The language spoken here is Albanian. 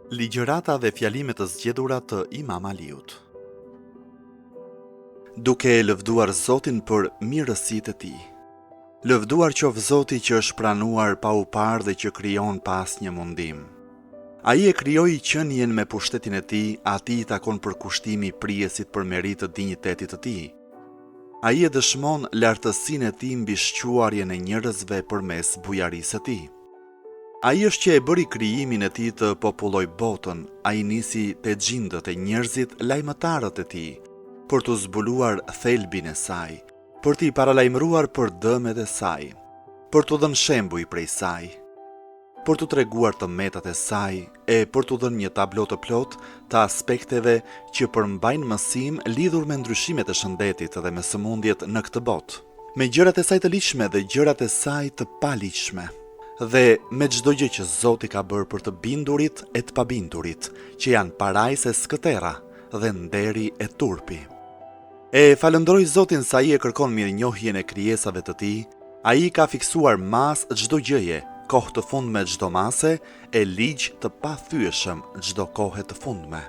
Ligjërata dhe fjalimet të zgjedhura të Imam Aliut. Duke lëvduar Zotin për mirësitë e tij. Lëvduar qoftë Zoti që është pranuar pa u parë dhe që krijon pa asnjë mundim. Ai e krijoi qenien me pushtetin e tij, atij i takon përkushtimi i prijesit për merit të dinjitetit të tij. Ai e dëshmon lartësinë e tij mbi shquarjen e njerëzve përmes bujarisë së tij. Ai është që e bëri krijimin e tij të populloj botën, ai nisi te xhindët e njerëzit lajmëtarët e tij, për të zbuluar thelbin e saj, për t'i paralajmëruar për dëmet e saj, për t'u dhënë shembuj prej saj, për t'u treguar të metat e saj e për t'u dhënë një tablo të plot të aspekteve që përmbajnë mësim lidhur me ndryshimet e shëndetit dhe me sëmundjet në këtë botë, me gjërat e saj të ligjshme dhe gjërat e saj të paligjshme. Dhe me çdo gjë që Zoti ka bërë për të bindurit e të pabindurit, që janë parajse skëtera dhe nderi e turpi. E falënderoj Zotin sa ai e kërkon mirënjohjen e krijesave të tij, ai ka fiksuar mas çdo gjëje, kohë të fundme çdo mase, e ligj të pathyeshëm çdo kohë të fundme.